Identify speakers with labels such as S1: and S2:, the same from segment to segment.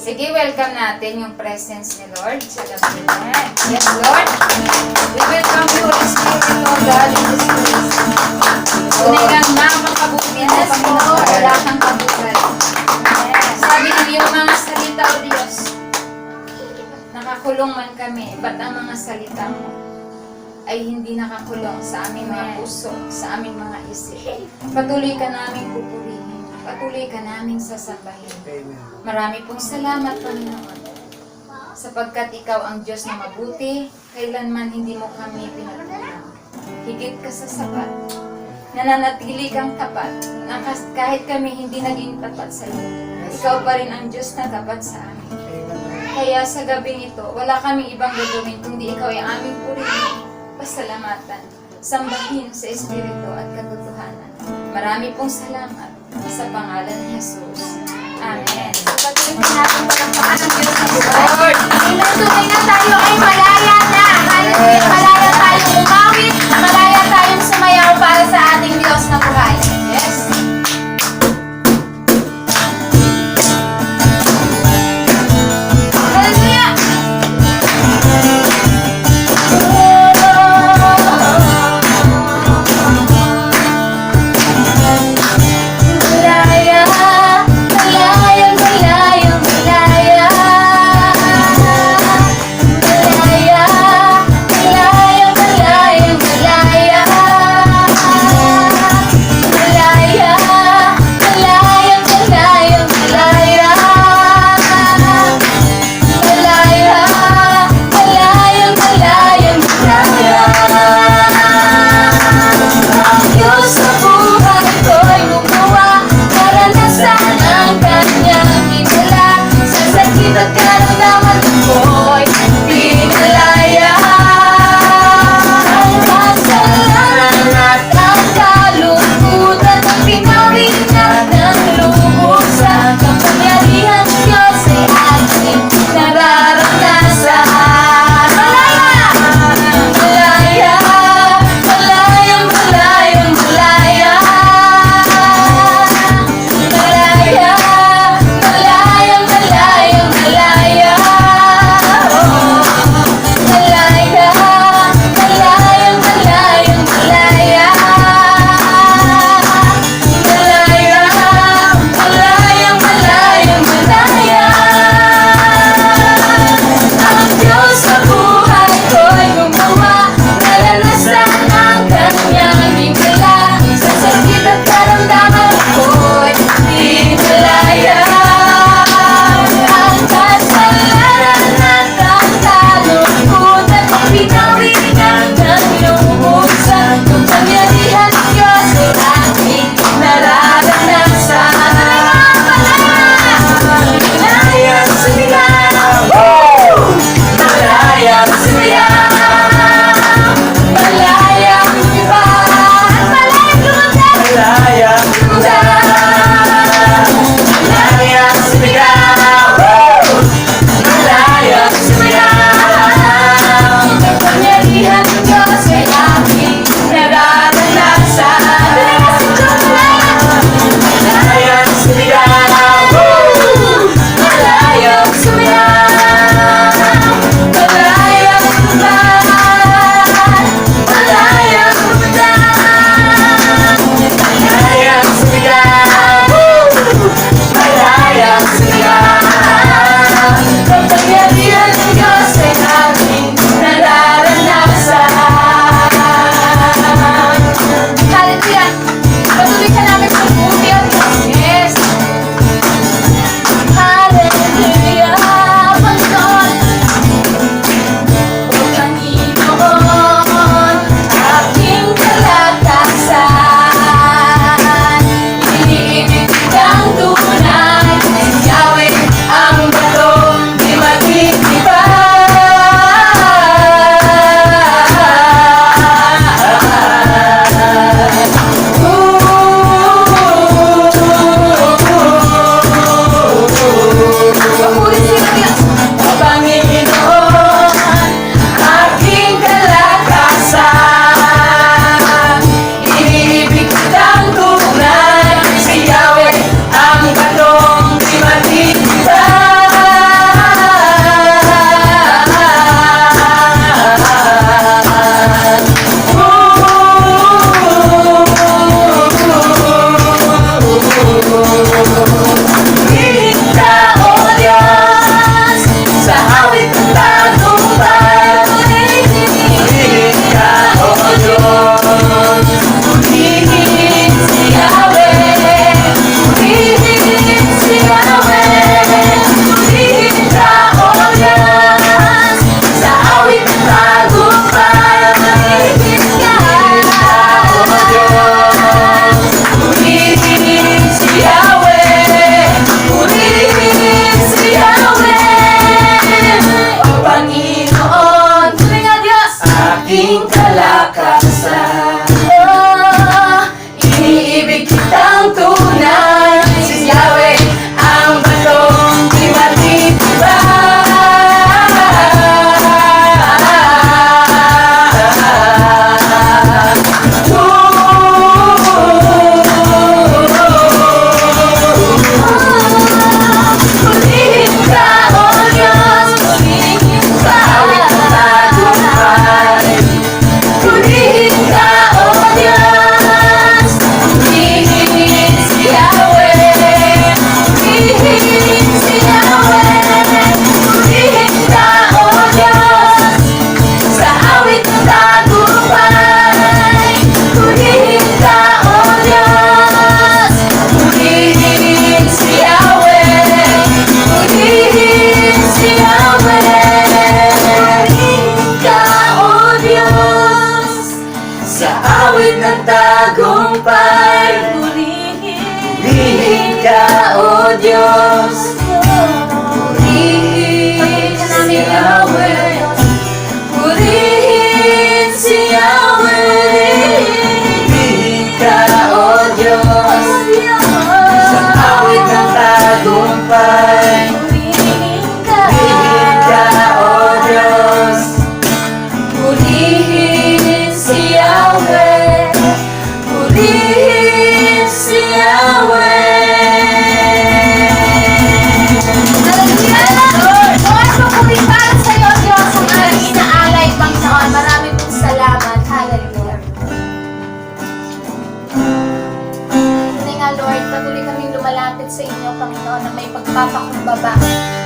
S1: Sige, welcome natin yung presence ni Lord sa gabi na. Yes, Lord. We welcome you, Holy Spirit, O God, in this place. Tunay lang makakabuti na Panginoon, wala kang kabutan. Sabi ng iyong mga salita, O Diyos, nakakulong man kami, ba't ang mga salita mo ay hindi nakakulong sa aming mga puso, sa aming mga isip. Patuloy ka naming pupurihin, patuloy ka naming sasambahin. Marami pong salamat, Panginoon, sapagkat ikaw ang Diyos na mabuti, kailanman hindi mo kami pinagkulang. Higit ka sa sapat, nananatili kang tapat, na kahit kami hindi naging tapat sa iyo, ikaw pa rin ang Diyos na tapat sa amin. Kaya sa gabing ito, wala kaming ibang gagawin kundi ikaw ay aming purihin, pasalamatan, sambahin sa Espiritu at katotohanan. Marami pong salamat sa pangalan ni Jesus. Amen.
S2: Patuloy po natin pagkakaan ng Diyos na buhay. Ilang tunay na tayo ay malaya na. Hallelujah. Malaya tayong umawit, malaya tayong sumayaw para sa ating Diyos na buhay.
S1: Yes.
S2: Hallelujah. Malaya, malaya, malaya, malaya. Malaya, malaya, malaya, malaya.
S3: tagumpay. Purihin ka, O Diyos. Purihin si Yahweh. Purihin si Yahweh. Purihin ka, O Diyos. Sa awit ng tagumpay. Purihin ka, O Diyos. Purihin si Yahweh. Purihin si Yahweh.
S2: Lord, papuri para sa iyo, Diyos, ang aming inaalay, Panginoon. Maraming pong salamat. Hallelujah. Tunay nga, Lord, patuloy kaming lumalapit sa inyo, Panginoon, na may pagpapakumbaba.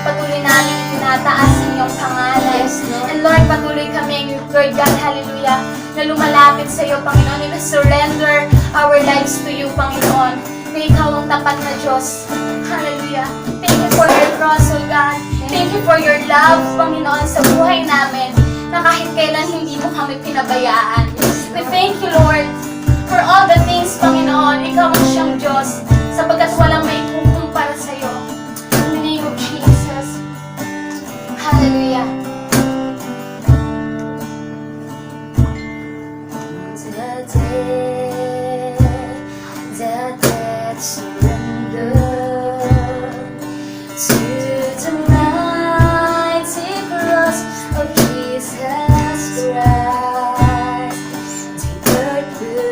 S2: Patuloy namin itinataas inyong pangalan. And Lord, patuloy kaming, Lord God, hallelujah, na lumalapit sa iyo, Panginoon, and surrender our lives to you, Panginoon, na ikaw ang tapat na Diyos. Hallelujah. Thank you for your cross, oh God. Thank you for your love, Panginoon, sa buhay namin, na kahit kailan hindi mo kami pinabayaan. We thank you, Lord, for all the things, Panginoon. Ikaw ang siyang Diyos, sapagkat walang may kukumpara sa iyo. In the name of Jesus. Hallelujah.
S3: The dead surrender to the mighty cross of Jesus Christ. The earth will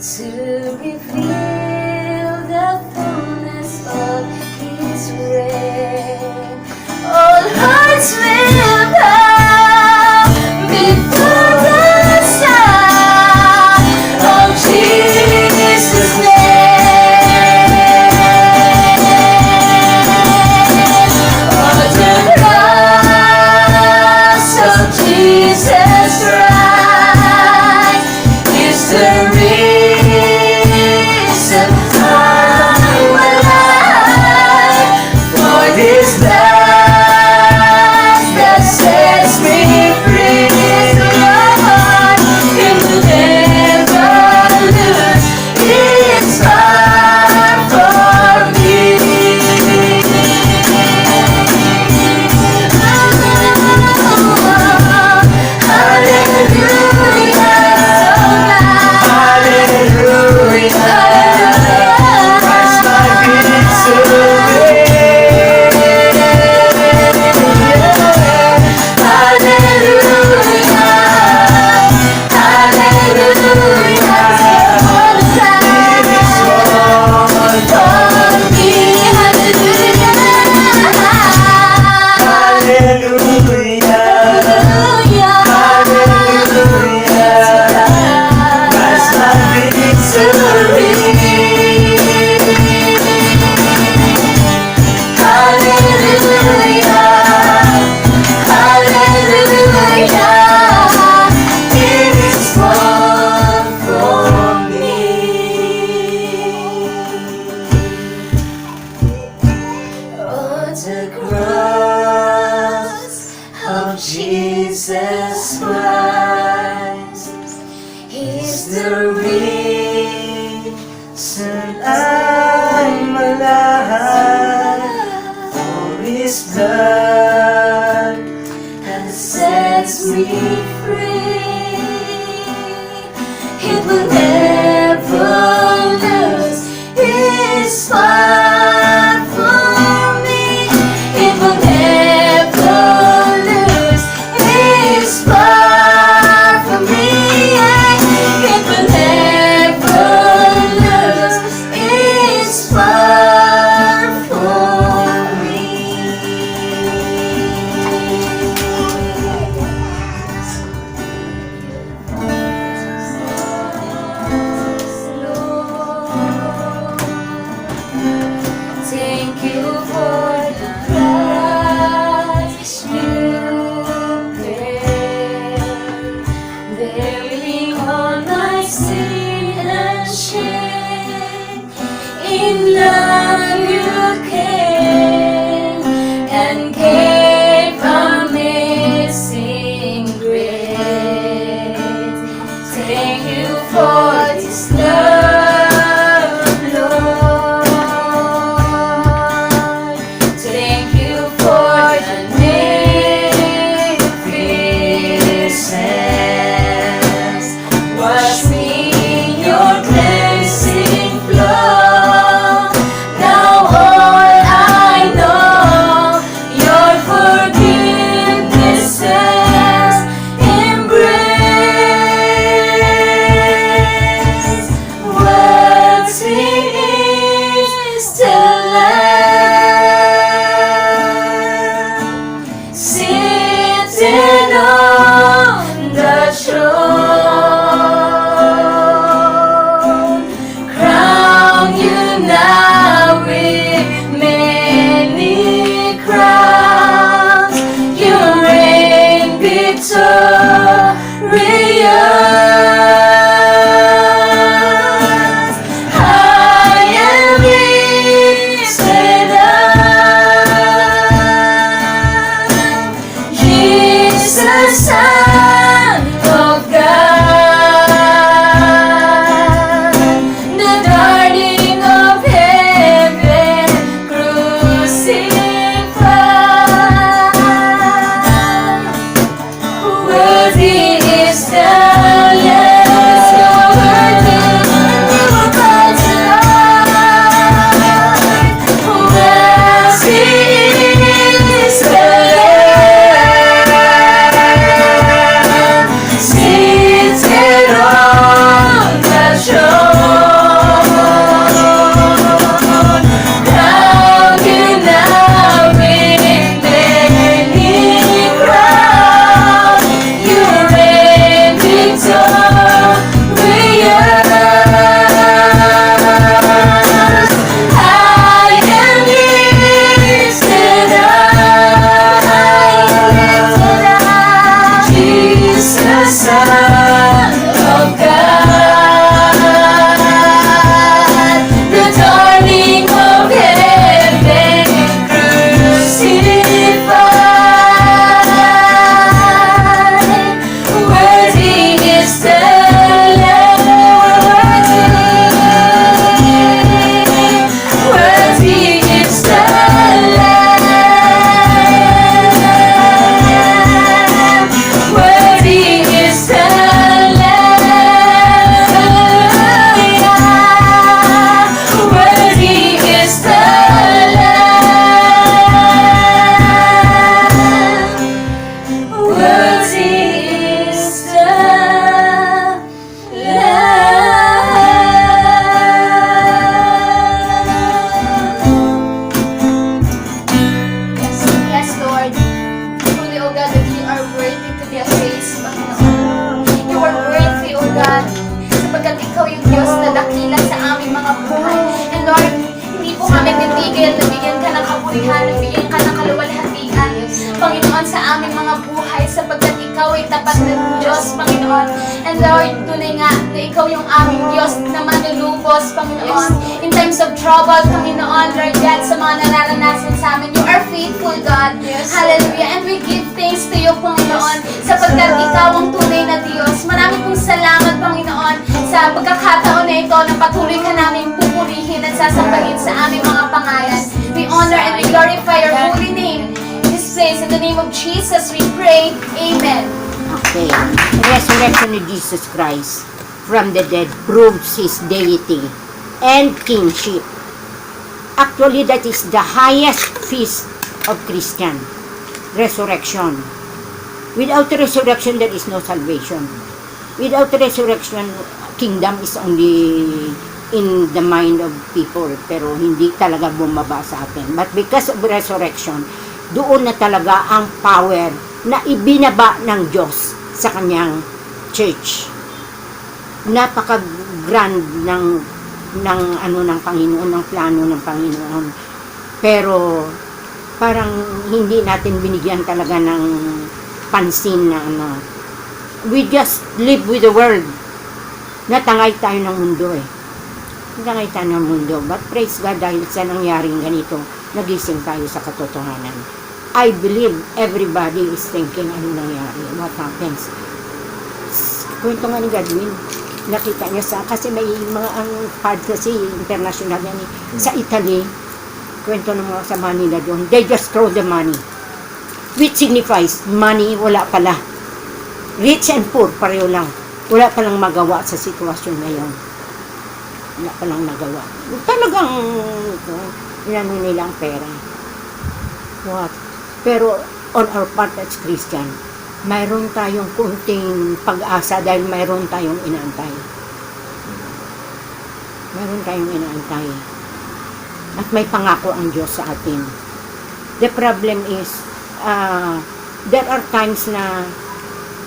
S3: To reveal the fullness of His reign, all hearts will bow before the sound of Jesus' name. Oh, the cross of Jesus Christ is the Jesus Christ is the reason I'm alive. For His blood that sets me free. It will never lose its fire for me. It will never lose its fire for me. It will never lose its fire for me. Thank you for the price you paid, bearing all my sin and shame. In love you came and gave amazing grace. Thank you for this love, Lord. Thank you for the magnificence. Wash me in your cleansing flow. Now all I know, your forgiveness embrace.
S2: sa aming mga buhay sapagkat Ikaw ay tapat na Diyos, Panginoon. And Lord, tunay nga na Ikaw yung aming Diyos na manlulubos, Panginoon. In times of trouble, Panginoon, Lord God, sa mga nararanasan sa amin, You are faithful, God. Hallelujah. And we give thanks to You, Panginoon, sapagkat Ikaw ang tunay na Diyos. Marami pong salamat, Panginoon, sa pagkakataon na ito na patuloy ka namin pupurihin at sasambahin sa aming mga pangalan. We honor and we glorify Your holy name. In this place, in the name of Jesus, we pray. Amen.
S4: Okay. Resurrection of Jesus Christ from the dead proves His deity and kingship. Actually, that is the highest feast of Christian. Resurrection. Without resurrection, there is no salvation. Without resurrection, kingdom is only in the mind of people, pero hindi talaga bumaba sa atin. But because of resurrection, doon na talaga ang power na ibinaba ng Diyos sa kanyang church. Napaka-grand ng Panginoon, ng plano ng Panginoon. Pero parang hindi natin binigyan talaga ng pansin na we just live with the world. Natangay tayo ng mundo Natangay tayo ng mundo. But praise God, dahil sa nangyaring ganito, nagising tayo sa katotohanan. I believe everybody is thinking ano nangyari, what happens. Kwento nga ni Godwin, nakita niya kasi may mga ang part kasi international yan sa Italy, kwento ng mga kasama nila doon, they just throw the money, which signifies money wala pala, rich and poor pareho lang, wala palang magawa sa sitwasyon na yun, wala palang magawa, talagang inano nilang pera. What? Pero on our part as Christian, mayroon tayong kunting pag-asa dahil mayroon tayong inaantay. Mayroon tayong inaantay. At may pangako ang Diyos sa atin. The problem is, there are times na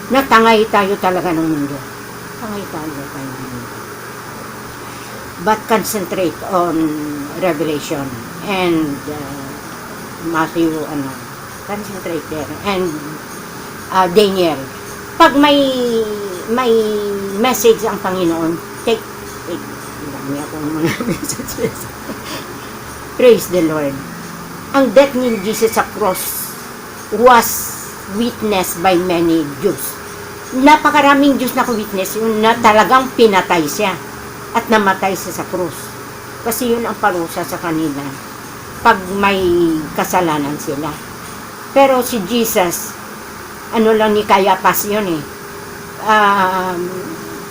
S4: natangay tayo talaga ng mundo. Tangay tayo ng mundo. But concentrate on Revelation and Matthew, concentrate there. And Daniel. Pag may message ang Panginoon, take it. Dami akong mga messages. Praise the Lord. Ang death ni Jesus sa cross was witnessed by many Jews. Napakaraming Jews na witness yun na talagang pinatay siya at namatay siya sa cross. Kasi yun ang parusa sa kanila pag may kasalanan sila. Pero si Jesus, ano lang ni Cayaphas yun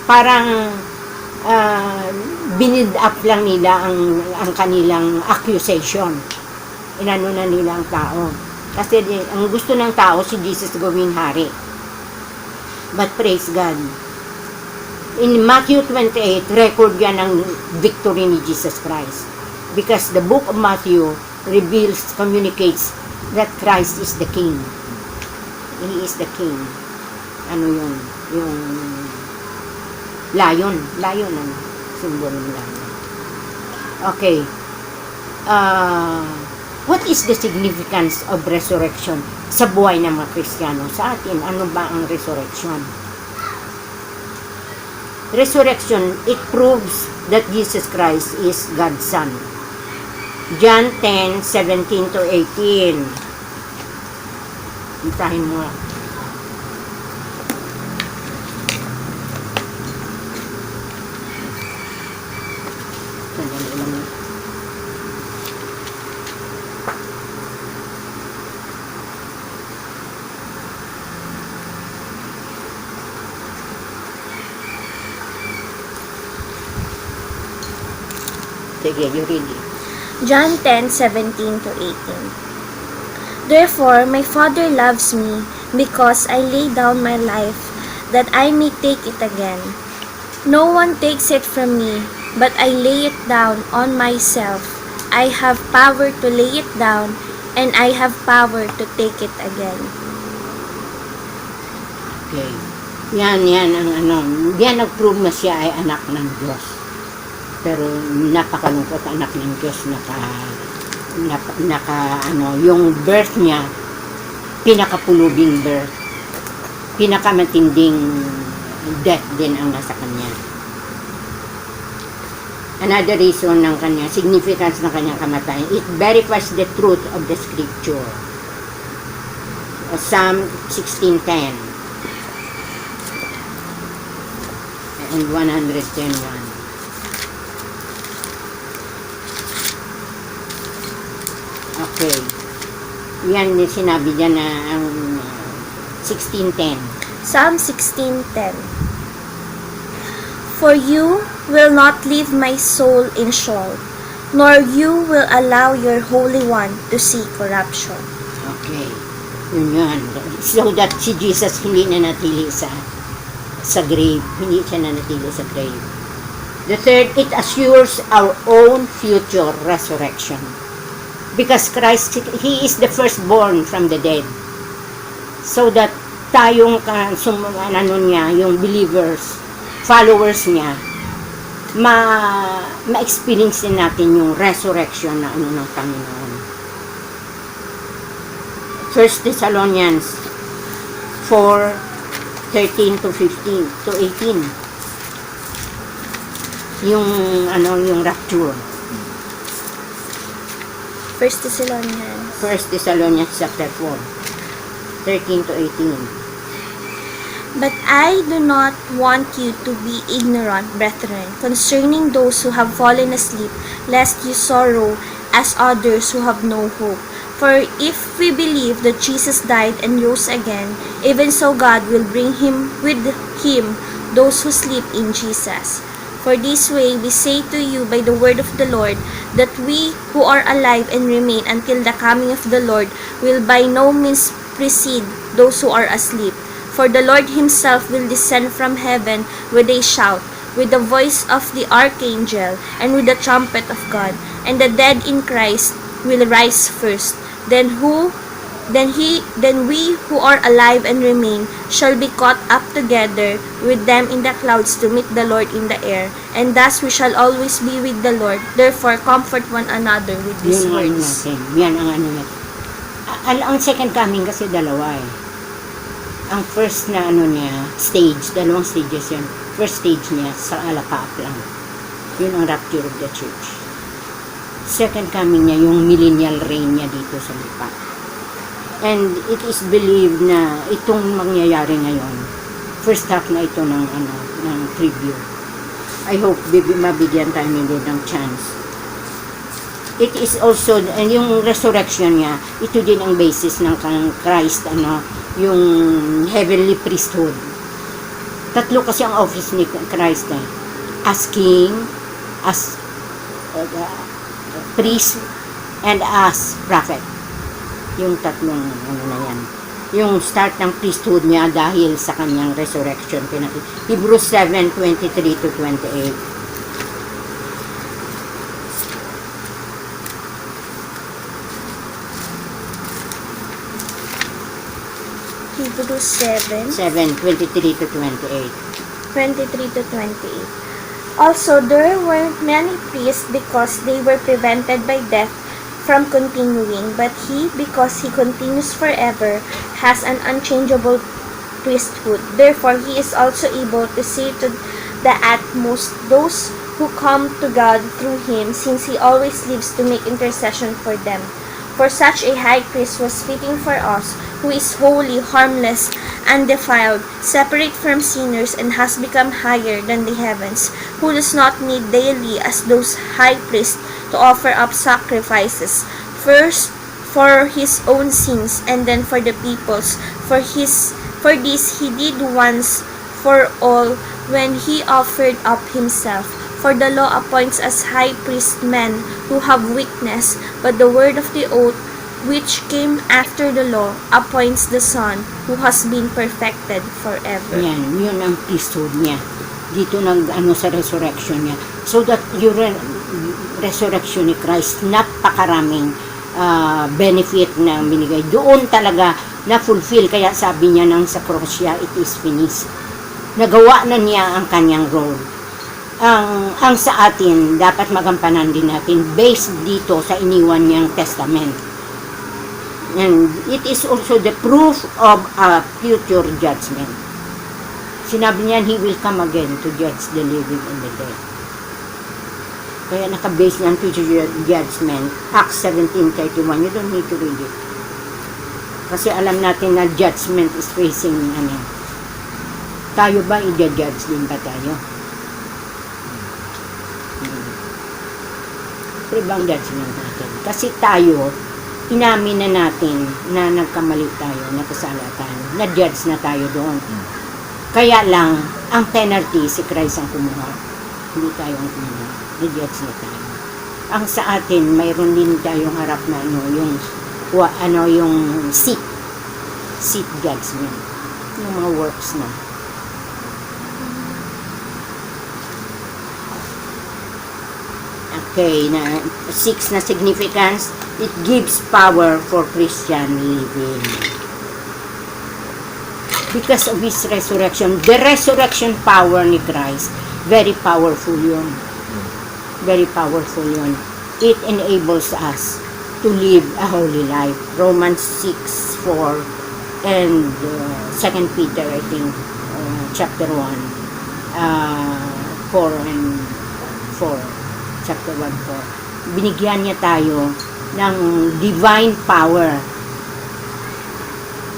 S4: parang binild up lang nila ang kanilang accusation. Inano na nila ang tao. Kasi ang gusto ng tao si Jesus gawing hari. But praise God. In Matthew 28, record yan ang victory ni Jesus Christ. Because the book of Matthew reveals, communicates that Christ is the King. He is the King. Ano yun? Yung lion. Lion ang symbol ng lion. Okay. What is the significance of resurrection sa buhay ng mga Kristiyano? Sa atin, ano ba ang resurrection? Resurrection, it proves that Jesus Christ is God's Son. John 10:17 to 18. Basahin mo. Sandali lang. Sige, you read it.
S5: John 10:17 to 18. Therefore, my Father loves me, because I lay down my life, that I may take it again. No one takes it from me, but I lay it down on myself. I have power to lay it down, and I have power to take it again.
S4: Okay. Yan ang yan nag-prove na siya ay anak ng Diyos. Pero napakalungkot, anak ng Diyos, yung birth niya pinakapulubing birth, pinakamatinding death din ang nasa kanya. Another reason ng kanya, significance ng kanyang kamatayan, it verifies the truth of the scripture. Psalm 16:10 and 110:1. Okay. Yan yung sinabi dyan na ang 16:10.
S5: Psalm 16:10. For you will not leave my soul in Sheol, nor you will allow your Holy One to see corruption.
S4: Okay. Yun. So that si Jesus hindi na natili sa grave. Hindi siya na natili sa grave. The third, it assures our own future resurrection. Because Christ, He is the firstborn from the dead. So that tayong yung believers, followers niya, ma-experience din natin yung resurrection na ng Panginoon. 1 Thessalonians 4:13 to 15 to 18. Yung rapture.
S5: 1 Thessalonians.
S4: 1 Thessalonians chapter 4:13 to 18.
S5: But I do not want you to be ignorant, brethren, concerning those who have fallen asleep, lest you sorrow as others who have no hope. For if we believe that Jesus died and rose again, even so God will bring with him those who sleep in Jesus. For this way we say to you by the word of the Lord, that we who are alive and remain until the coming of the Lord will by no means precede those who are asleep. For the Lord himself will descend from heaven with a shout, with the voice of the archangel, and with the trumpet of God, and the dead in Christ will rise first. Then we who are alive and remain shall be caught up together with them in the clouds to meet the Lord in the air, and thus we shall always be with the Lord. Therefore comfort one another with these
S4: Yun ang
S5: words.
S4: natin. Yan ang natin. Ang second coming kasi dalawa eh. Ang first na stage, dalawang stages yan. First stage niya sa alapaap lang. Yun ang rapture of the church. Second coming niya, yung millennial reign niya dito sa lupa. And it is believed na itong mangyayari ngayon, first half na ito ng preview. I hope mabigyan tayo ni Lord ng chance. It is also, and yung resurrection niya, ito din ang basis ng Christ, yung heavenly priesthood. Tatlo kasi ang office ni Christ eh. As king, as priest, and as prophet. Yung tatlong na yan. Yung start ng priesthood niya dahil sa kanyang resurrection. Hebrews 7:23 to 28.
S5: Hebrews 7,
S4: 7:23 to 28.
S5: 23 to 28. Also, there were many priests because they were prevented by death from continuing, but he, because he continues forever, has an unchangeable priesthood. Therefore, he is also able to save to the utmost those who come to God through him, since he always lives to make intercession for them. For such a high priest was fitting for us, who is holy, harmless, undefiled, separate from sinners, and has become higher than the heavens, who does not need daily, as those high priests, to offer up sacrifices, first for his own sins, and then for the people's. For this he did once for all when he offered up himself. For the law appoints as high priest men who have weakness, but the word of the oath, which came after the law, appoints the Son, who has been perfected forever.
S4: Yan, yun ang priesthood niya. Dito sa resurrection niya. So that yung resurrection ni Christ, napakaraming benefit na binigay. Doon talaga na-fulfill. Kaya sabi niya nang sa cross siya, it is finished. Nagawa na niya ang kanyang role. Ang sa atin, dapat magampanan din natin based dito sa iniwan niyang testament. And it is also the proof of a future judgment. Sinabi niyan, He will come again to judge the living and the dead. Kaya nakabase niyan future judgment. Acts 17:31. You don't need to read it. Kasi alam natin na judgment is facing tayo ba i-judge din ba tayo? Ibang judgment natin. Kasi tayo, inamin na natin na nagkamali tayo, nakasala tayo, na-judge na tayo doon. Kaya lang, ang penalty, si Christ ang kumuha. Hindi tayo ang kumuha. Na-judge na tayo. Ang sa atin, mayroon din tayong harap na yung seat judgment. Yung mga works na. Okay, na 6 na significance, it gives power for Christian living. Because of His resurrection, the resurrection power ni Christ, very powerful yun. Very powerful yun. It enables us to live a holy life. Romans 6:4 and 2 Peter, I think, chapter 1, 4 and 4. Chapter 1:4. Binigyan niya tayo ng divine power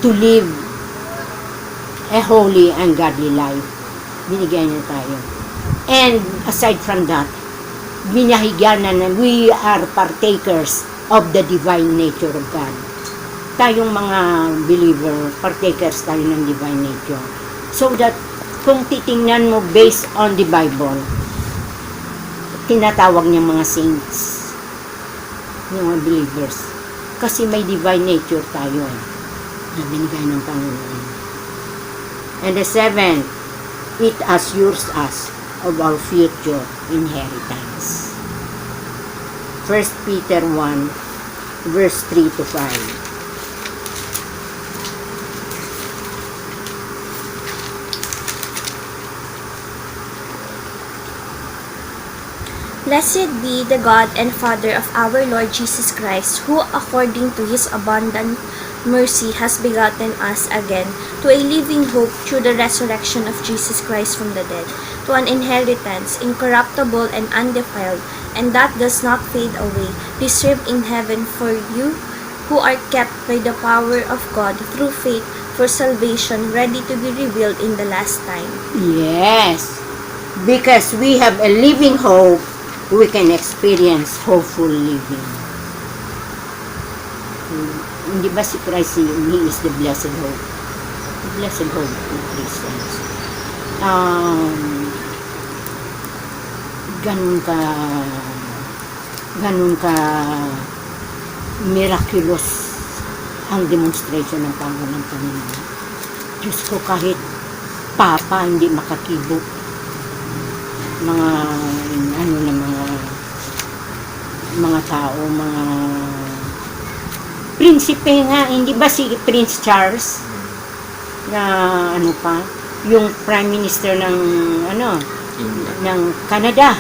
S4: to live a holy and godly life. Binigyan niya tayo. And aside from that, binahigyan na we are partakers of the divine nature of God. Tayong mga believer, partakers tayo ng divine nature. So that, kung titingnan mo based on the Bible, tinatawag niya mga saints, yung mga believers. Kasi may divine nature tayo na binigay ng Panginoon. And the 7th, it assures us of our future inheritance. 1 Peter 1, verse 3 to 5.
S5: Blessed be the God and Father of our Lord Jesus Christ, who according to His abundant mercy has begotten us again to a living hope through the resurrection of Jesus Christ from the dead, to an inheritance incorruptible and undefiled, and that does not fade away, reserved in heaven for you who are kept by the power of God through faith for salvation, ready to be revealed in the last time.
S4: Yes, because we have a living hope, we can experience hopeful living. Hindi ba si Christ, He is the blessed hope. The blessed hope of Christians. Ganun ka miraculous ang demonstration ng power ng Panginoon. Diyos ko, kahit papa hindi makakibo, mga tao, mga prinsipe nga, hindi ba si Prince Charles na yung Prime Minister ng ng Canada.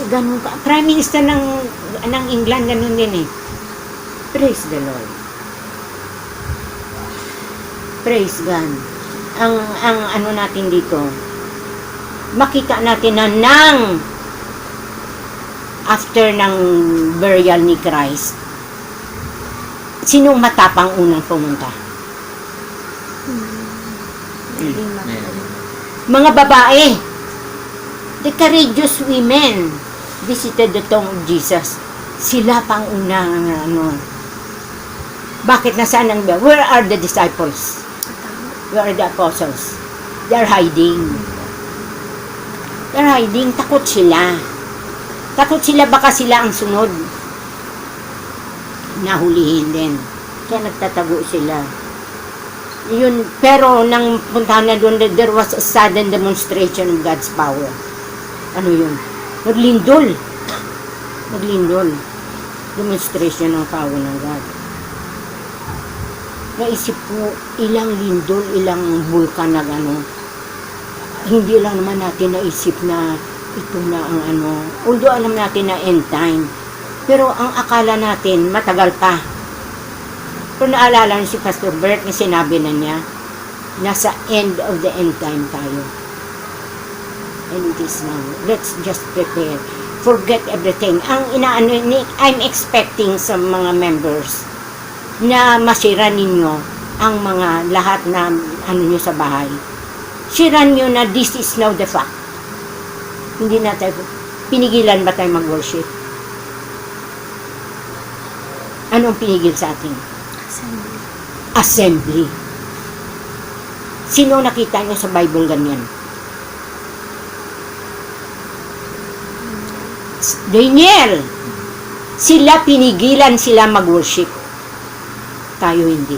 S4: Ganun ka. Prime Minister ng England, ganun din eh. Praise the Lord. Praise God. Ang natin dito, makita natin na after ng burial ni Christ, sinong matapang unang pumunta? Mga babae. The courageous women visited the tomb of Jesus. Sila pang unang Bakit nasaan ang where are the disciples? Where are the apostles? They're hiding. They're hiding. Takot sila. Takot sila, baka sila ang sunod. Nahulihin din. Kaya nagtatago sila. Yun, pero nang puntahan na doon, there was a sudden demonstration of God's power. Ano yun? Naglindol. Demonstration ng power ng God. Naisip po, ilang lindol, ilang bulkan na hindi lang naman natin naisip na ito na ang although alam natin na end time, Pero ang akala natin, matagal pa. Pero naalala niyo si Pastor Bert na sinabi na niya, nasa end of the end time tayo. And it is now. Let's just prepare. Forget everything. I'm expecting sa mga members na masira ninyo ang mga lahat na nyo sa bahay. Siran nyo na this is now the fact. Hindi na tayo, pinigilan ba tayo mag-worship? Anong pinigil sa atin? Assembly. Sino nakita nyo sa Bible ganyan? Daniel. Sila pinigilan sila mag-worship. Tayo hindi.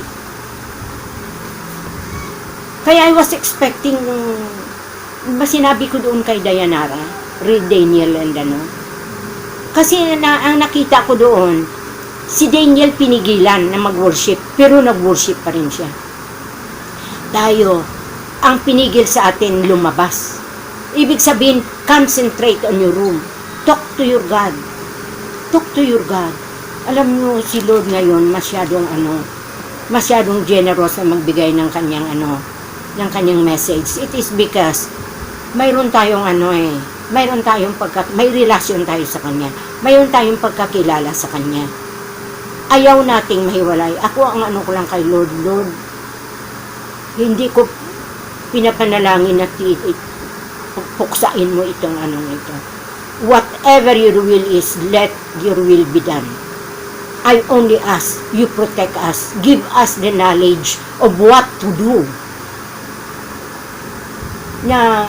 S4: Kaya I was expecting, ba sinabi ko doon kay Dayanara, read Daniel and ano. Kasi ang nakita ko doon, si Daniel pinigilan na mag-worship, pero nag-worship pa rin siya. Tayo, ang pinigil sa atin lumabas. Ibig sabihin, concentrate on your room. Talk to your God. Talk to your God. Alam mo, si Lord ngayon, masyadong generous na magbigay ng kanyang ng kanyang message. It is because mayroon tayong may relasyon tayo sa kanya. Mayroon tayong pagkakilala sa kanya. Ayaw nating mahiwalay. Ako ang ko lang kay Lord, hindi ko pinapanalangin na puksain mo itong ito. Whatever your will is, let your will be done. I only ask, you protect us. Give us the knowledge of what to do. Na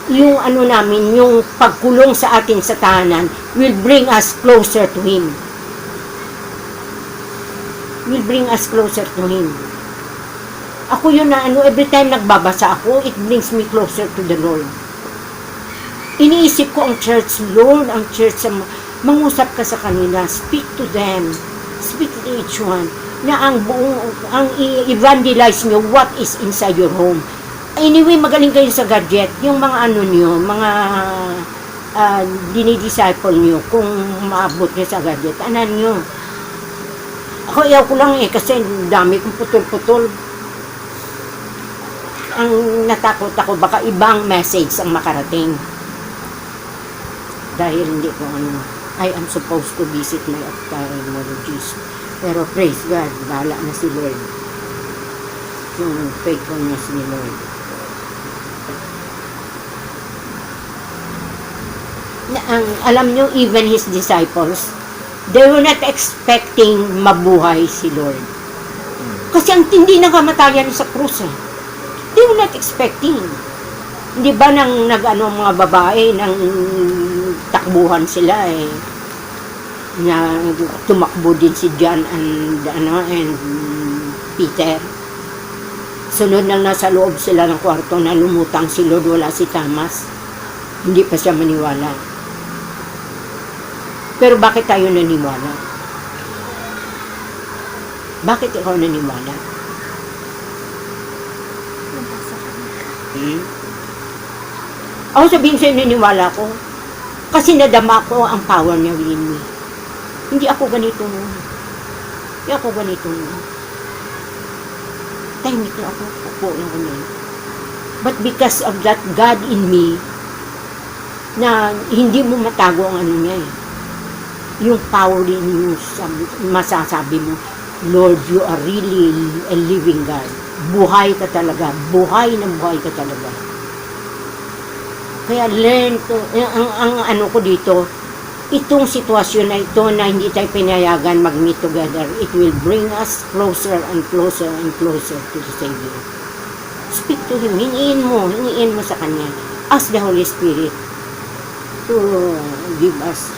S4: yung namin, yung pagkulong sa atin sa tahanan will bring us closer to Him. Will bring us closer to Him. Ako yun na every time nagbabasa ako, it brings me closer to the Lord. Iniisip ko ang church, Lord, ang church, mangusap ka sa kanila, speak to them, speak to each one, na ang i-evangelize nyo what is inside your home. Anyway, magaling kayo sa gadget, yung mga nyo, mga dinidisciple nyo, kung maabot nyo sa gadget, nyo. Ako, iyaw ko lang kasi dami kong putol-putol. Ang natakot ako, baka ibang message ang makarating. Dahil hindi ko I am supposed to visit my ophthalmologist. Pero praise God, bahala na si Lord. Yung faithfulness ni Lord. Alam nyo, even His disciples, they were not expecting mabuhay si Lord. Kasi ang tindi ng kamatayan sa krus They were not expecting. Di ba nang mga babae, nang takbuhan sila na tumakbo din si John and Peter. Sunod nang nasa loob sila ng kwarto na lumutang si Lord, wala si Thomas. Hindi pa siya maniwala. Pero bakit tayo naniwala? Bakit ikaw naniwala? Ako sabihin sa'yo, naniwala ko. Kasi nadama ko ang power niya within me. Hindi ako ganito noon. Hindi ako ganito noon. Tahimik na ako. Upo lang ko niyan. But because of that God in me, na hindi mo matago ang niya yung power in you, masasabi mo, Lord, you are really a living God. Buhay ka talaga. Buhay na buhay ka talaga. Kaya learn to, ang ko dito, itong sitwasyon na ito na hindi tayo pinayagan mag-meet together, it will bring us closer and closer and closer to the Savior. Speak to Him, hiniin mo sa Kanya. Ask the Holy Spirit to give us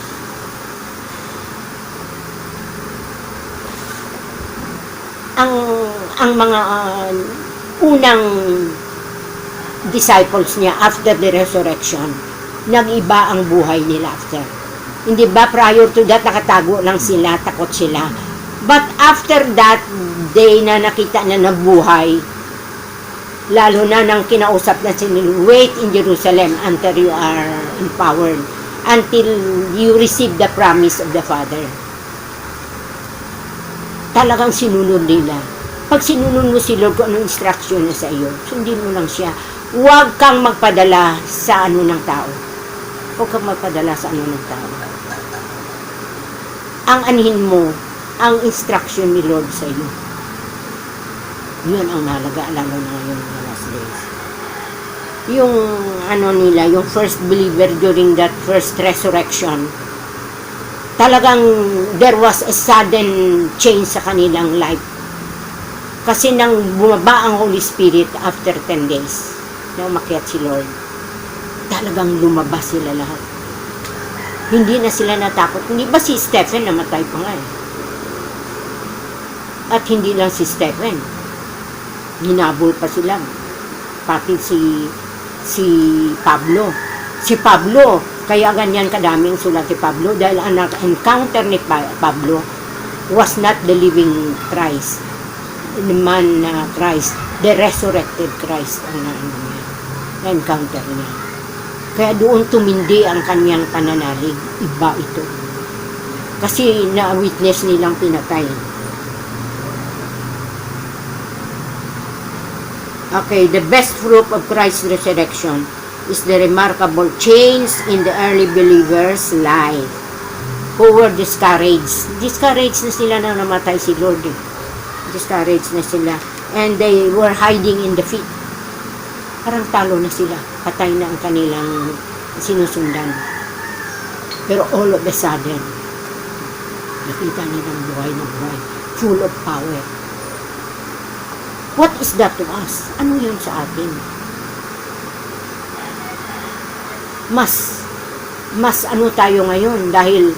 S4: ang mga unang disciples niya after the resurrection, nag-iba ang buhay nila after. Hindi ba prior to that nakatago lang sila, takot sila. But after that day na nakita na nabuhay, lalo na nang kinausap na sila, wait in Jerusalem until you are empowered. until you receive the promise of the Father. Talagang sinunod nila. Pag sinunod mo si Lord kung anong instruction niya sa iyo, sundin mo lang siya. Huwag kang magpadala sa ano ng tao. Huwag kang magpadala sa ano ng tao. Ang anhin mo, ang instruction ni Lord sa iyo. Yun ang mahalaga, lalo na ngayon ng last days. Yung ano nila, yung first believer during that first resurrection, talagang there was a sudden change sa kanilang life. Kasi nang bumaba ang Holy Spirit after 10 days, na umakyat si Lord, talagang lumabas sila lahat. Hindi na sila natakot. Hindi ba si Stephen namatay pa nga eh? At hindi lang si Stephen. Hinabol pa sila. Pati si Pablo. Si Pablo, kaya ganyan kadaming sulat si Pablo dahil ang encounter ni Pablo was not the living Christ, the man na Christ, the resurrected Christ ang na-encounter niya. Kaya doon tumindi ang kanyang pananalig. Iba ito. Kasi na-witness nilang pinatay. Okay, the best fruit of Christ's resurrection is the remarkable change in the early believers' life who were discouraged. Discouraged na sila na namatay si Lord. Discouraged na sila. And they were hiding in the feet. Parang talo na sila. Patay na ang kanilang sinusundan. Pero all of a sudden, nakita nilang buhay na buhay. Full of power. What is that to us? Ano yun sa atin? Mas ano tayo ngayon dahil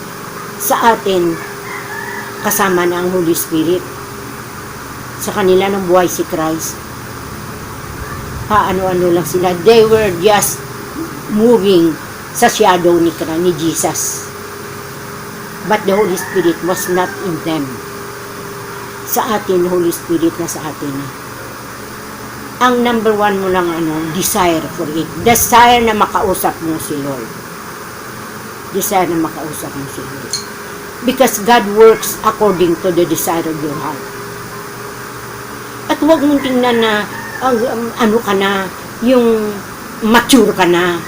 S4: sa atin kasama na ang Holy Spirit. Sa kanila nang buhay si Christ. Paano-ano lang sila. They were just moving sa shadow ni Jesus. But the Holy Spirit was not in them. Sa atin, Holy Spirit na sa atin. Ang number one mo lang desire for it. Desire na makausap mo si Lord. Desire na makausap mo si Lord. Because God works according to the desire of your heart. At huwag mong tingnan na ano ka na, yung mature ka na,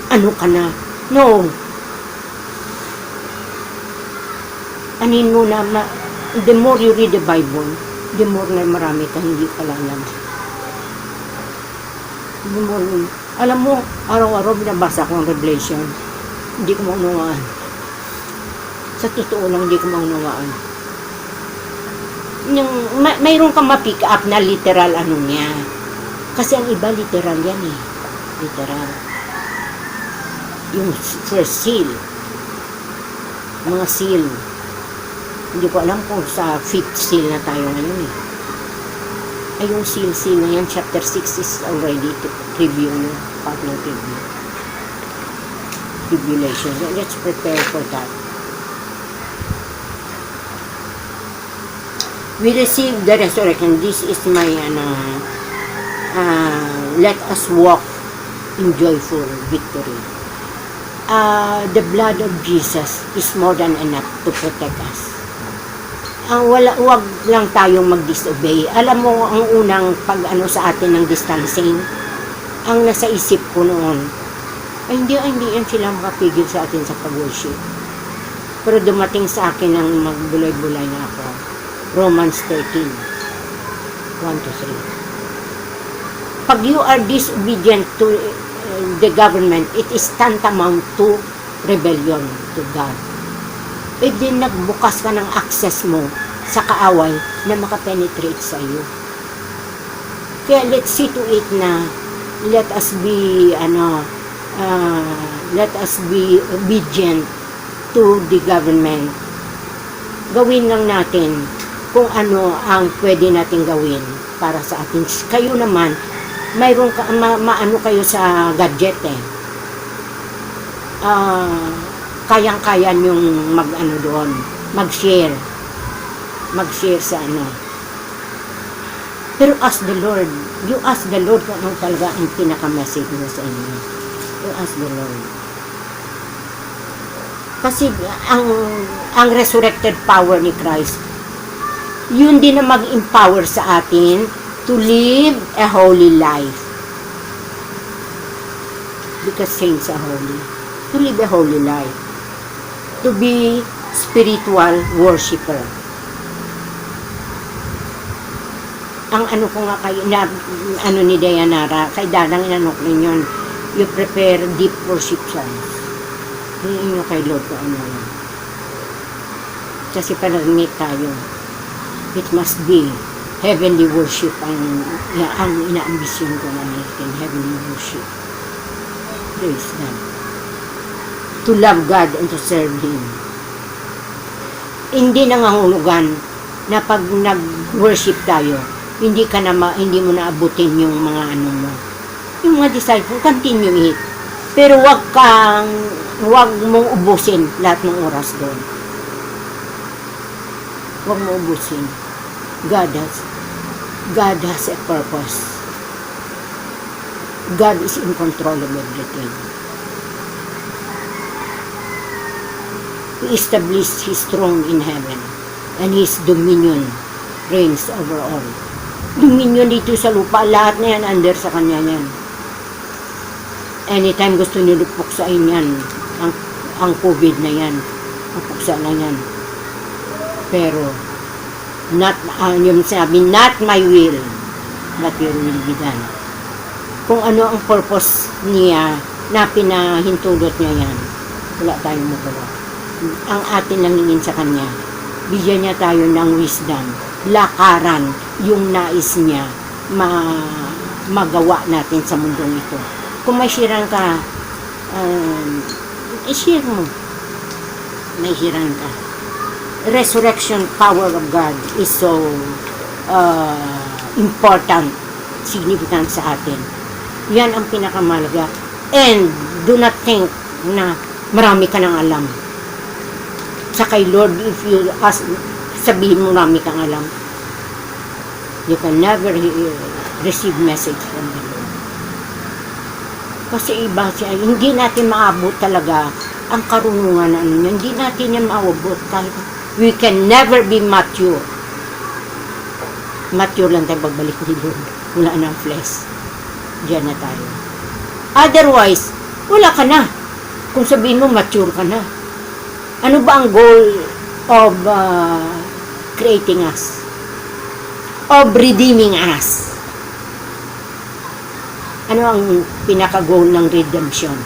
S4: ano ka na. No. Anin mo na, the more you read the Bible, the more na marami ka hindi pala alam. The more, alam mo, araw-araw binabasa ko ang Revelation. Hindi ko maunawaan. Sa totoo lang, hindi ko maunawaan. Mayroon kang ma-pick up na literal ano niya. Kasi ang iba literal yan eh. Literal. Yung first seal. Mga seal. Hindi ko alam kung sa fifth seal na tayo ngayon eh. Ay yung seal na yan, chapter 6 is already preview yun. Part ng preview. Tribulation. Let's prepare for that. We receive the resurrection. This is my let us walk in joyful victory. The blood of Jesus is more than enough to protect us. Wag lang tayong mag-disobey. Alam mo, ang unang pag-ano sa atin ng distancing, ang nasa isip ko noon, ay hindi yan sila makapigil sa atin sa pag-worship. Pero dumating sa akin ang magbulay-bulay na ako. Romans 13, 1-3. Pag you are disobedient to the government, it is tantamount to rebellion to God. E din nagbukas ka ng access mo sa kaaway na makapenetrate sa iyo. Kaya let's see to it na let us be obedient to the government. Gawin lang natin kung ano ang pwede natin gawin para sa atin. Kayo naman, mayroon ka, maano kayo sa gadget eh. Kayang-kaya yung mag-ano doon, mag-share sa ano. Pero ask the Lord, you ask the Lord kung ano talaga ang pinaka-message mo sa inyo. You ask the Lord. Kasi ang resurrected power ni Christ, yun din na mag-empower sa atin to live a holy life. Because saints are holy. To live a holy life. To be spiritual worshiper. Ang ano ko nga kay ano ni Dayanara, kay Dadang inanok ninyon, you prepare deep worship songs. Hindi nyo kay Lord ko ano yan. Kasi panagmit tayo. It must be heavenly worship ang inaambisyon ko ng American heavenly worship. Praise God. To love God and to serve Him. Hindi nangangulugan na pag nag-worship tayo, hindi mo naabutin yung mga ano mo. Yung mga disciple, continue it. Pero wag mong ubusin lahat ng oras doon. Wag mo ubusin. God has a purpose. God is in control of everything. He established His throne in heaven, and His dominion reigns over all. Dominion dito sa lupa, lahat na yan under sa Kanya yan. Anytime gusto niyo puksain yan, ang COVID na yan, puksa na yan. Pero, yung sabi, not my will, but your will be done. Kung ano ang purpose niya, na pinahintulot niya yan, wala tayong magawa. Ang atin lang hingin sa Kanya, bigyan niya tayo ng wisdom, lakaran, yung nais niya, magawa natin sa mundong ito. Kung may shirang ka, i-share mo. May shirang ka. Resurrection power of God is so important, significant sa atin. Yan ang pinakamalaga. And do not think na marami ka nang alam. Sa kay Lord, if you sabihin mo marami kang alam, you can never receive message from the Lord. Kasi iba siya, hindi natin maabot talaga ang karunungan na ano, hindi natin yan maabot kahit we can never be mature. Mature lang tayo pagbalik ni Lord. Wala nang flesh. Diyan na tayo. Otherwise, wala ka na. Kung sabihin mo, mature ka na. Ano ba ang goal of creating us? Of redeeming us? Ano ang pinaka-goal ng redemption?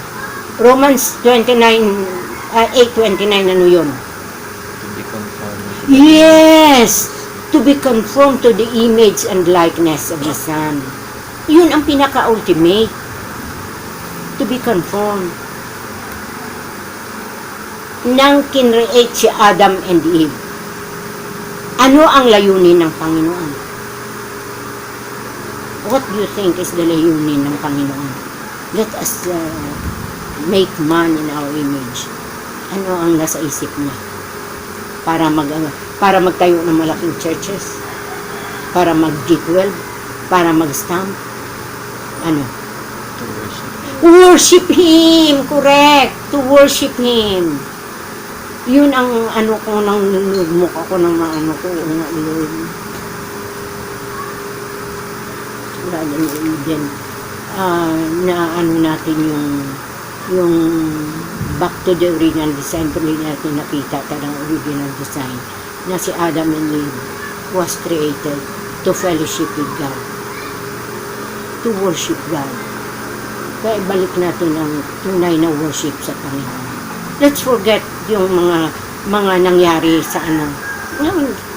S4: Romans 8:29, ano yun?
S6: To be conformed.
S4: Yes! To be conformed to the image and likeness of the Son. Yun ang pinaka-ultimate. To be conformed. Nang kinreate si Adam and Eve, ano ang layunin ng Panginoon? What do you think is the layunin ng Panginoon? Let us make man in our image. Ano ang nasa isip niya? Para magtayo ng malaking churches? Para mag-G12? Para mag-stamp? Ano?
S6: To worship.
S4: Worship Him! Correct! To worship Him. Yun ang ano ko, nang nunugmok ako ng ano ko, Lord. Din, na ano natin yung back to the original design, kung hindi natin nakita talagang original design, na si Adam and Eve was created to fellowship with God, to worship God. Kaya balik natin ang tunay na worship sa Panginoon. Let's forget yung mga nangyari sa ano.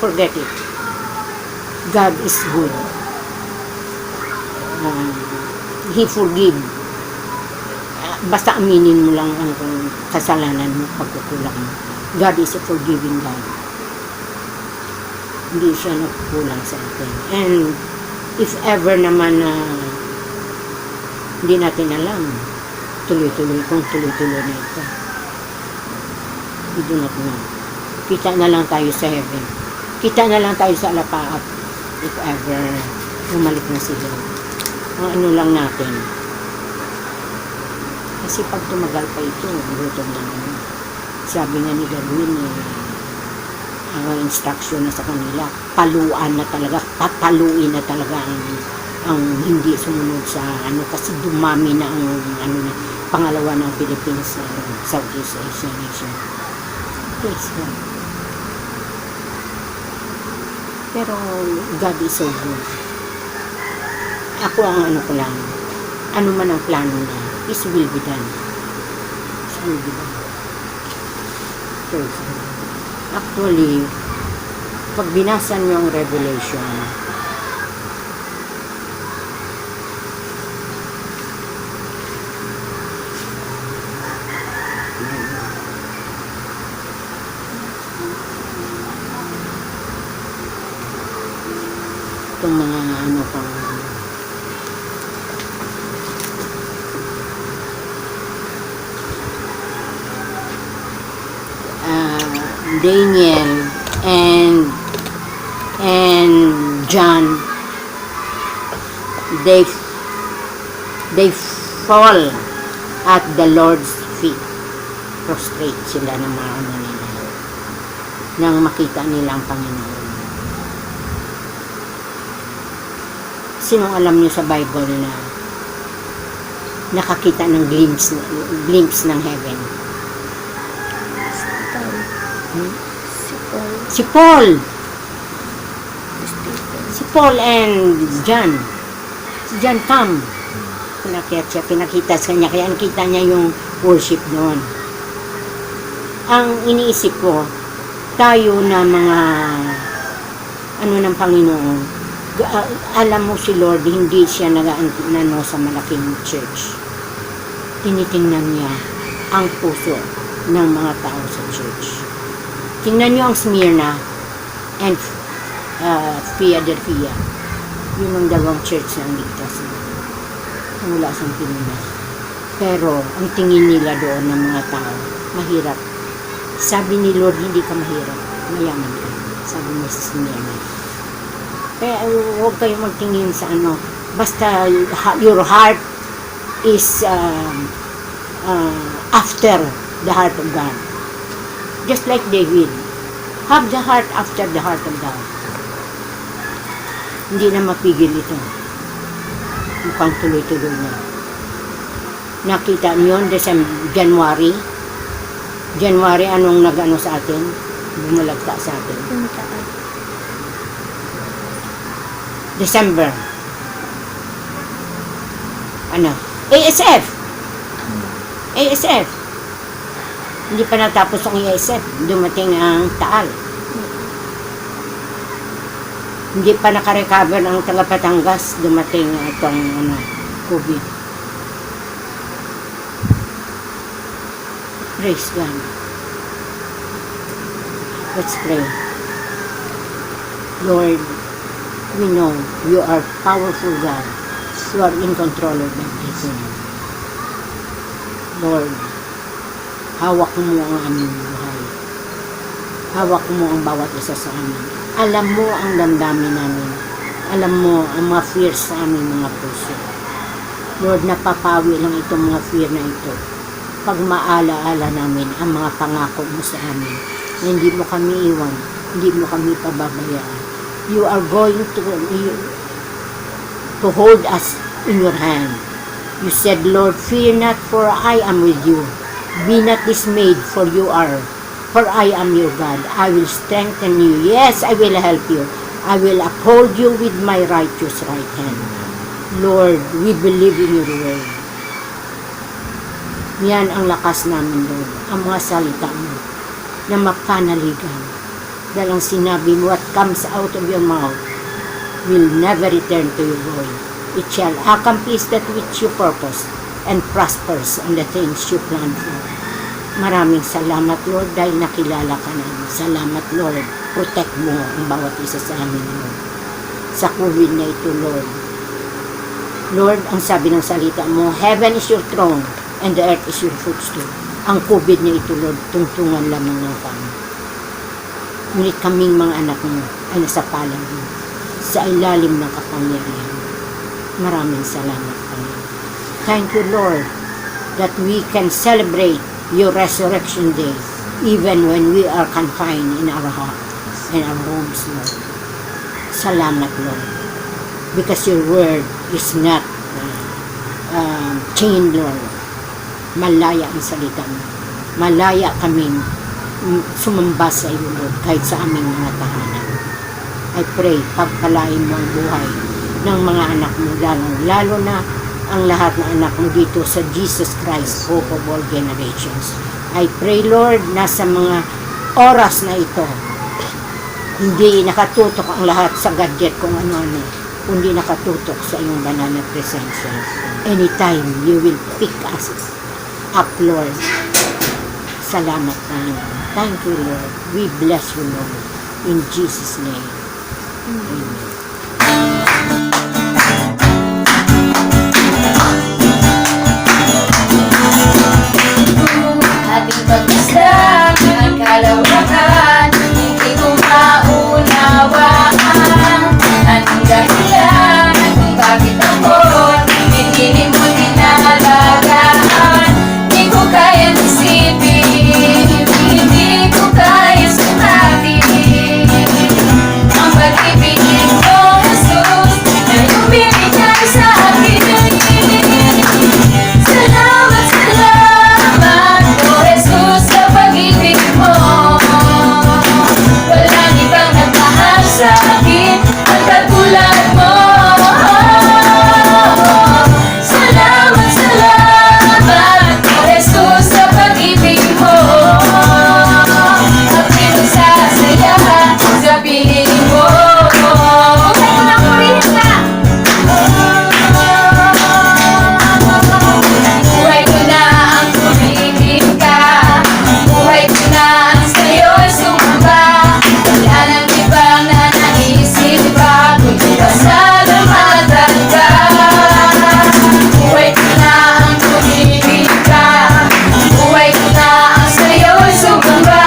S4: Forget it. God is good. He forgive. Basta aminin mo lang ang kasalanan mo, pagkukulang mo. God is a forgiving God. Hindi siya nagkukulang sa atin. And if ever naman na hindi natin alam, tuloy-tuloy na ito. We do not know. Kita na lang tayo sa heaven. Kita na lang tayo sa alapaap if ever bumalik na si Lord. Ang ano lang natin. Kasi pag tumagal pa ito, gutom na naman. sabi nga ni Darwin, ang instruction na sa kanila, paluan na talaga, papaluin na talaga ang hindi sumunod sa kasi dumami na ang pangalawa ng Philippines sa Southeast Asia nation. Praise God. Pero God is so good. Ako ang ko lang, ano man ang plano niya, His will be done. His will be done. Praise God. Actually, pag binasa niyo ang Revelation, itong mga pang Daniel and John, they fall at the Lord's feet. Prostrate sila ng mga nila nang makita nila ang Panginoon. Sinong alam niyo sa Bible na nakakita ng glimpse ng heaven? Si Paul. Si Paul and John. Si John come. Pinakita sa kanya. Kaya nakita niya yung worship doon. Ang iniisip ko, tayo na mga ng Panginoon, alam mo si Lord, hindi siya nag-ano sa malaking church. Tinitingnan niya ang puso ng mga tao sa church. Tingnan niyo ang Smyrna and Philadelphia. Yun ang dalawang church na ang ligtas na. Wala sa Pilipinas. Pero ang tingin nila doon ng mga tao, mahirap. Sabi ni Lord, hindi ka mahirap. Mayaman ka. Sabi ni Smyrna. Kaya huwag kayo magtingin sa basta your heart is after the heart of God. Just like David, have the heart after the heart of God. Hindi na mapigil ito. Mukhang tuloy-tuloy na. Nakita niyo January, anong nag-ano sa atin? Bumalagta sa atin. December. ASF. Hindi pa natapos ang ASF. Dumating ang Taal. Hindi pa nakarecover ang taga Batangas. Dumating itong COVID. Praise God. Let's pray. Lord, we know you are powerful God. You are in control of everything. Lord, hawak mo ang aming buhay. Hawak mo ang bawat isa sa amin. Alam mo ang damdamin namin. Alam mo ang mga fears sa aming mga puso. Lord, napapawi lang itong mga fear na ito. Pag maalaala namin ang mga pangako mo sa amin, na hindi mo kami iwan, hindi mo kami pababayaan. You are going to hold us in your hand. You said, Lord, fear not, for I am with you. Be not dismayed, for I am your God. I will strengthen you. Yes, I will help you. I will uphold you with my righteous right hand. Lord, we believe in your word. Yan ang lakas namin, Lord. Ang mga salita mo na mapanaligan. Dahil ang sinabi mo, what comes out of your mouth will never return to you void. It shall accomplish that which you purpose and prospers on the things you plan for. Maraming salamat, Lord, dahil nakilala ka namin. Salamat, Lord. Protect mo ang bawat isa sa amin, Lord. Sa COVID na ito, Lord. Lord, ang sabi ng salita mo, heaven is your throne and the earth is your footstool. Ang COVID na ito, Lord, tungtungan lamang ng kami. Ngunit kaming mga anak mo ay nasa palad mo, sa ilalim ng kapangyarihan. Maraming salamat, Panginoon. Thank you, Lord, that we can celebrate your resurrection day even when we are confined in our hearts and our homes, Lord. Salamat, Lord. Because your word is not chained, Lord. Malaya ang salita mo. Malaya kaming sumamba sa iyo, Lord, kahit sa aming mga tahanan. I pray, pagpalain mo ang buhay ng mga anak mo, lalo na ang lahat ng anak mo dito sa Jesus Christ, hope of all generations. I pray, Lord, nasa mga oras na ito, hindi nakatutok ang lahat sa gadget kung ano-ano, kundi nakatutok sa iyong banal na presensya. Anytime you will pick us up, Lord. Salamat, Panginoon. Thank you, Lord. We bless you, Lord. In Jesus' name. Amen.
S3: Ating pagmasdan ang kalawakan, hindi ko maunawaan anong dahilan kung bakit ako hindi mo tinalagaan. Di ko kaya isipin, hindi ko kaya sukatin ang pag-ibig mo, Jesus, na iyong binigay sa akin. Salamat, salamat, oh Jesus, sa pag-ibig mo. Walang ibang nagmahal sa akin ang katulad mo. Salamat, salamat, oh Jesus, sa pag-ibig mo. Ako'y magsasaya sa piling mo. Buhay ko na ang pumibig ka. Buhay ko na ang sa'yo'y sumamba. Wala nang ibang na naisip pa, kundi pasalamatan ka. Buhay ko na ang pumibig ka. Buhay ko na ang sa'yo'y sumamba.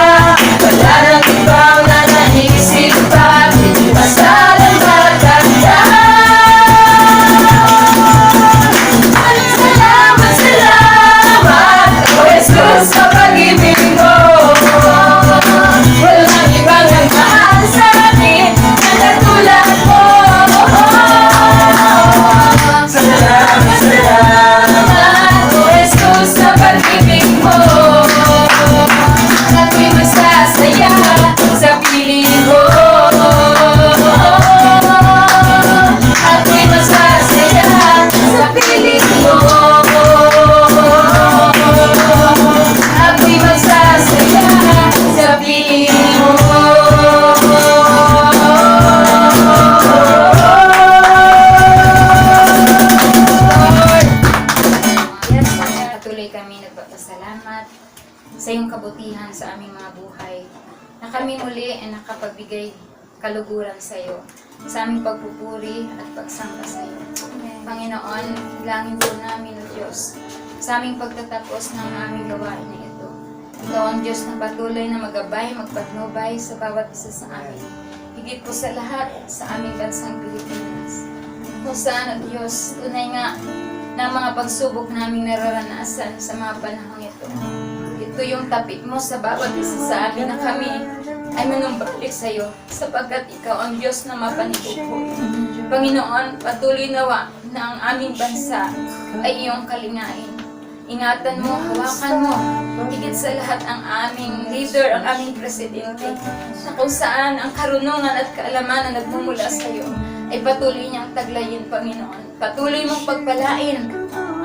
S3: Wala nang ibang na naisip pa, kundi pasalamatan ka. Salamat, salamat, oh Jesus, sa pag-ibig mo. Walang ibang nagmahal sa akin na katulad mo. Salamat, salamat, oh Jesus, sa pag-ibig mo. Ako'y masasaya sa piling mo. Ako'y masasaya sa piling mo. Ako'y magsasaya sa piling mo. Lord,
S1: Yes, Lord, patuloy kami nagpapasalamat sa iyong kabutihan sa aming mga buhay, na kami muli ay nakapagbigay kaluguran sa iyo, sa aming pagpupuri at pagsamba sa iyo. Panginoon, langin po namin, O Diyos, sa aming pagtatapos ng aming gawain na ito. Ikaw ang Diyos na patuloy na magabay, magpatnubay sa bawat isa sa amin. Higit po sa lahat sa aming bansang Pilipinas. Kung saan, O Diyos, tunay nga na mga pagsubok naming nararanasan sa mga panahon ito. Ito yung tapik mo sa bawat isa sa amin na kami ay manumbalik sa iyo, sapagkat ikaw ang Diyos na mapanikupo. Panginoon, patuloy nawa na ang aming bansa ay iyong kalingain. Ingatan mo, hawakan mo, higit sa lahat ang aming leader, ang aming presidente, na kung saan ang karunungan at kaalaman na nagmumula sa iyo ay patuloy niyang taglayin, Panginoon. Patuloy mong pagpalain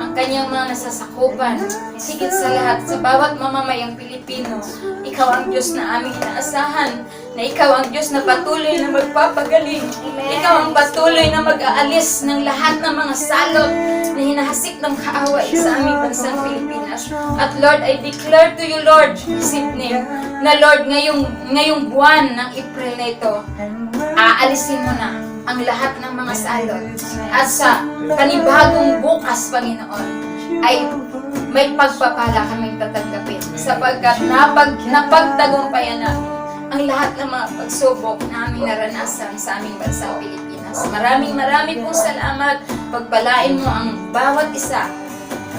S1: ang kanyang mga nasasakupan. Higit sa lahat, sa bawat mamamayang Pilipino, ikaw ang Diyos na aming inaasahan, na ikaw ang Diyos na patuloy na magpapagaling. Ikaw ang patuloy na mag-aalis ng lahat ng mga salot na hinahasik ng kaaway sa aming bansang Pilipinas. At Lord, I declare to you, Lord, this evening, na Lord, ngayong buwan ng April na ito, aalisin mo na ang lahat ng mga salot. At sa panibagong bukas, Panginoon, ay may pagpapala kaming tatanggapin, sapagkat napagtagumpayan namin ang lahat ng mga pagsubok na aming naranasan sa aming bansang Pilipinas. Maraming pong salamat. Pagpalain mo ang bawat isa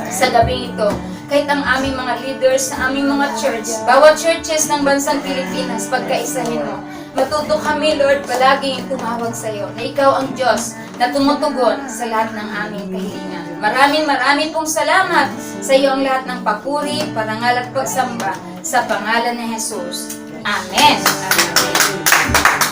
S1: sa gabing ito. kahit ang aming mga leaders sa aming mga church, bawat churches ng bansang Pilipinas, pagkaisahin mo. Matuto kami, Lord, palaging tumawag sa iyo na ikaw ang Diyos na tumutugon sa lahat ng aming kahilingan. Maraming pong salamat sa iyo ang lahat ng papuri, parangal at pagsamba sa pangalan ni Jesus. Amen. Amen.